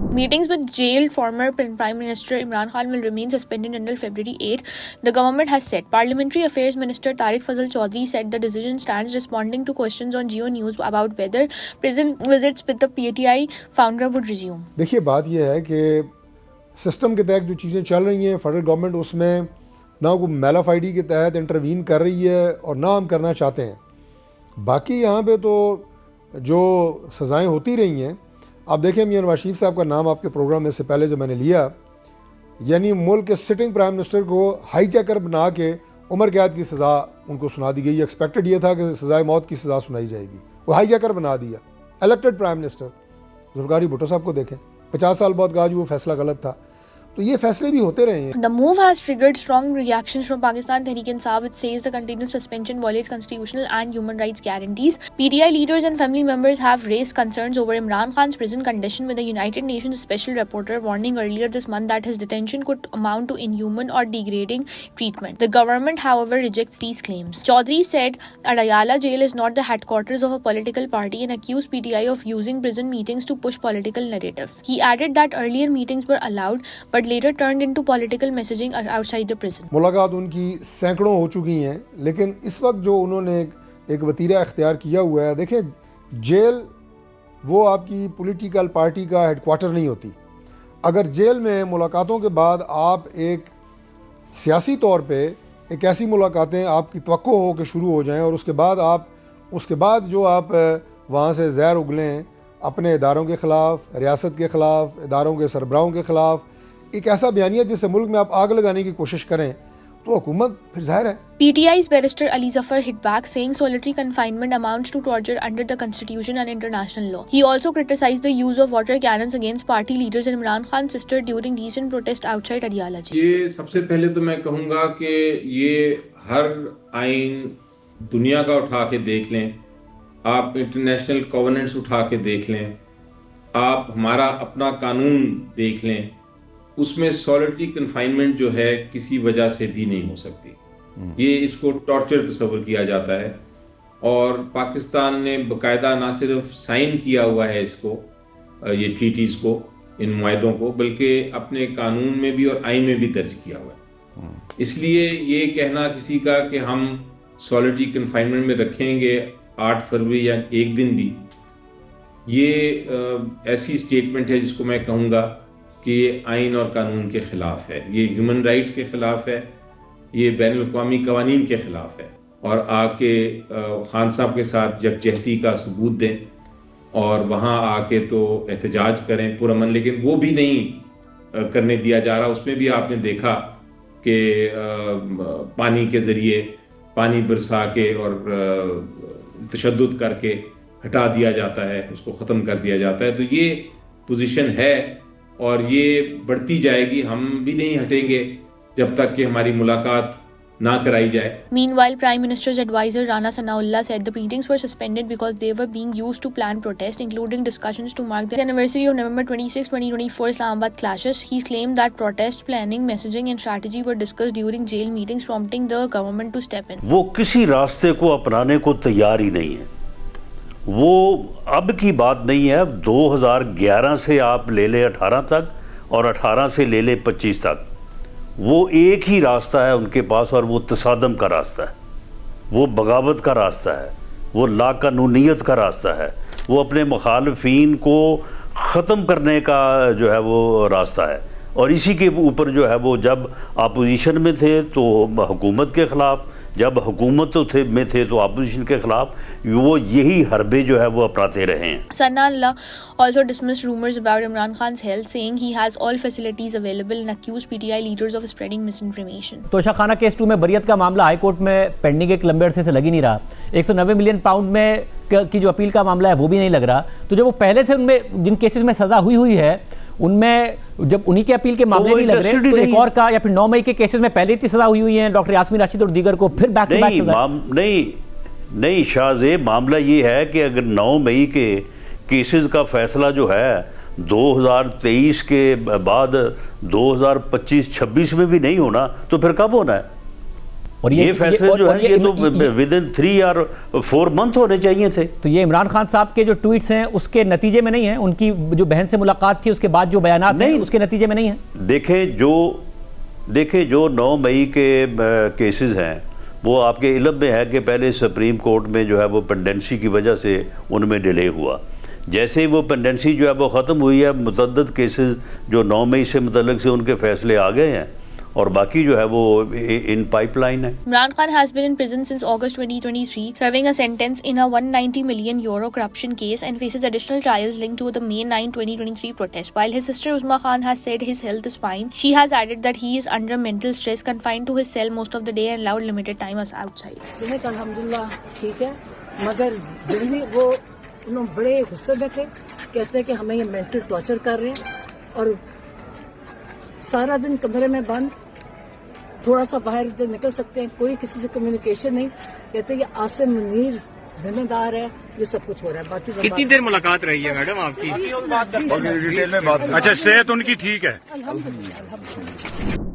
Meetings with jailed former Prime Minister Imran Khan will remain suspended until February 8, the government has said. Parliamentary Affairs Minister Tariq Fazal Chaudhry said the decision stands, responding to questions on Geo News about whether prison visits with the PTI founder would resume. دیکھیے بات یہ ہے کہ system کے تحت جو چیزیں چل رہی ہیں فیڈرل گورنمنٹ اس میں نہ کوئی میلف آئی ڈی کے تحت انٹروین کر رہی ہے اور نہ ہم کرنا چاہتے ہیں. باقی یہاں پہ تو جو سزائیں ہوتی رہی ہیں، آپ دیکھیں میاں نواز شریف صاحب کا نام آپ کے پروگرام میں سے پہلے جو میں نے لیا، یعنی ملک کے سٹنگ پرائم منسٹر کو ہائی جیکر بنا کے عمر قید کی سزا ان کو سنا دی گئی. ایکسپیکٹڈ یہ تھا کہ سزائے موت کی سزا سنائی جائے گی، وہ ہائی جیکر بنا دیا. Elected prime minister Zulfikar Bhutto sahib کو دیکھیں، 50 سال بعد کہا جو وہ فیصلہ غلط تھا. تو یہ فیصلے بھی ہوتے رہے ہیں. The move has triggered strong reactions from Pakistan Tehreek-e-Insaf, which says the continued suspension violates constitutional and human rights guarantees. PTI leaders and family members have raised concerns over Imran Khan's prison condition, with the United Nations Special Rapporteur warning earlier this month that his detention could amount to inhuman or degrading treatment. The government, however, rejects these claims. Chaudhry said Adiyala jail is not the headquarters of a political party and accused PTI of using prison meetings to push political narratives. He added that earlier meetings were allowed, but later turned into political messaging outside the prison. ملاقات ان کی سینکڑوں ہو چکی ہیں، لیکن اس وقت جو انہوں نے ایک وتیرہ اختیار کیا ہوا ہے، دیکھیں جیل وہ آپ کی پولیٹیکل پارٹی کا ہیڈ کوارٹر نہیں ہوتی. اگر جیل میں ملاقاتوں کے بعد آپ ایک سیاسی طور پہ ایک ایسی ملاقاتیں آپ کی توقع ہو کہ شروع ہو جائیں اور اس کے بعد جو آپ وہاں سے زہر اگلیں اپنے اداروں کے خلاف، ریاست کے خلاف، اداروں کے سربراہوں کے خلاف، ایک ایسا بیانیہ جس سے ملک میں آپ آگ لگانے کی کوشش کریں، تو حکومت پھر ظاہر ہے. PTI's barrister Ali Zafar hit back, saying solitary confinement amounts to torture under the constitution and international law. He also criticized the use of water cannons against party leaders and Imran Khan's sister during recent protests outside Adiyala jail. یہ سب سے پہلے تو میں کہوں گا کہ یہ ہر آئین دنیا کا اٹھا کے دیکھ لیں، آپ انٹرنیشنل کووننٹس اٹھا کے دیکھ لیں، آپ ہمارا اپنا قانون دیکھ لیں، اس میں سولیٹری کنفائنمنٹ جو ہے کسی وجہ سے بھی نہیں ہو سکتی. یہ اس کو ٹارچر تصور کیا جاتا ہے، اور پاکستان نے باقاعدہ نہ صرف سائن کیا ہوا ہے اس کو، یہ ٹریٹیز کو، ان معاہدوں کو، بلکہ اپنے قانون میں بھی اور آئین میں بھی درج کیا ہوا ہے. اس لیے یہ کہنا کسی کا کہ ہم سولیٹری کنفائنمنٹ میں رکھیں گے 8 فروری یا ایک دن بھی، یہ ایسی اسٹیٹمنٹ ہے جس کو میں کہوں گا کہ یہ آئین اور قانون کے خلاف ہے، یہ ہیومن رائٹس کے خلاف ہے، یہ بین الاقوامی قوانین کے خلاف ہے. اور آ کے خان صاحب کے ساتھ یکجہتی کا ثبوت دیں اور وہاں آ کے تو احتجاج کریں پرامن، لیکن وہ بھی نہیں کرنے دیا جا رہا. اس میں بھی آپ نے دیکھا کہ پانی کے ذریعے پانی برسا کے اور تشدد کر کے ہٹا دیا جاتا ہے، اس کو ختم کر دیا جاتا ہے. تو یہ پوزیشن ہے اور یہ بڑھتی جائے گی. ہم بھی نہیں ہٹیں گے جب تک کہ ہماری ملاقات نہ کرائی جائے. Meanwhile, Prime Minister's advisor Rana Sanaullah said the meetings were suspended because they were being used to plan protests, including discussions to mark the anniversary of November 26, 2024 Islamabad clashes. He claimed that protest planning, messaging and strategy were discussed during jail meetings, prompting the government to step in. وہ کسی راستے کو اپنانے کو تیار ہی نہیں ہے. وہ اب کی بات نہیں ہے. 2011 سے آپ لے لے 18 تک اور 18 سے لے لے 25 تک، وہ ایک ہی راستہ ہے ان کے پاس، اور وہ تصادم کا راستہ ہے، وہ بغاوت کا راستہ ہے، وہ لا قانونیت کا راستہ ہے، وہ اپنے مخالفین کو ختم کرنے کا جو ہے وہ راستہ ہے. اور اسی کے اوپر جو ہے وہ جب اپوزیشن میں تھے تو حکومت کے خلاف، جب حکومت میں تھے تو اپوزیشن کے خلاف، وہ یہی حربے جو ہے وہ اپناتے رہے ہیں. Sanaullah also dismissed rumors about Imran Khan's health, saying he has all facilities available, and accused PTI leaders of spreading misinformation. توشہ خانہ کیس 2 میں بریت کا معاملہ ہائی کورٹ میں پینڈنگ ایک لمبے عرصے سے لگ ہی نہیں رہا. 190 ملین پاؤنڈ میں کی جو اپیل کا معاملہ ہے وہ بھی نہیں لگ رہا. تو جب وہ پہلے سے ان میں جن کیسز میں سزا ہوئی ہے، ان میں جب انہی کے اپیل کے معاملے نہیں لگ رہے، تو ایک اور کا یا پھر 9 مئی کے کیسز میں پہلے اتنی سزا ہوئی ہیں ڈاکٹر یاسمین راشد اور دیگر کو، پھر بیک ٹو بیک سزا. نہیں شاہ زیب، معاملہ یہ ہے کہ اگر 9 مئی کے کیسز کا فیصلہ جو ہے 2023 کے بعد 2025-26 میں بھی نہیں ہونا، تو پھر کب ہونا ہے؟ اور یہ فیصلے جو ہے یہ تو ود ان 3 اور 4 منتھ ہونے چاہیے تھے. تو یہ عمران خان صاحب کے جو ٹویٹس ہیں اس کے نتیجے میں نہیں ہیں, ان کی جو بہن سے ملاقات تھی اس کے بعد جو بیانات ہیں اس کے نتیجے میں نہیں ہیں. دیکھیں جو 9 مئی کے کیسز ہیں وہ آپ کے علم میں ہے کہ پہلے سپریم کورٹ میں جو ہے وہ پینڈنسی کی وجہ سے ان میں ڈیلے ہوا. جیسے ہی وہ پینڈنسی جو ہے وہ ختم ہوئی ہے, متعدد کیسز جو 9 مئی سے متعلق سے ان کے فیصلے آ گئے ہیں اور باقی جو ہے وہ ان پائپ لائن ہے. Imran Khan has been in prison since August 2023, serving a sentence in a €190 million corruption case and faces additional trials linked to the May 9, 2023 protest. While his sister Uzma Khan has said his health is fine, she has added that he is under mental stress, confined to his cell most of the day and allowed limited time outside. صحت الحمدللہ ٹھیک ہے, مگر ضروری وہ انہوں بڑے غصے میں تھے, کہتے ہیں کہ ہمیں یہ مینٹل ٹارچر کر رہے ہیں اور سارا دن کمرے میں بند, تھوڑا سا باہر جو نکل سکتے ہیں, کوئی کسی سے کمیونیکیشن نہیں. کہتے ہیں کہ عاصم منیر ذمہ دار ہے, یہ سب کچھ ہو رہا ہے. باقی کتنی دیر ملاقات رہی ہے میڈم آپ کی؟ ڈیٹیل میں بات. اچھا صحت ان کی ٹھیک ہے؟ الحمدللہ.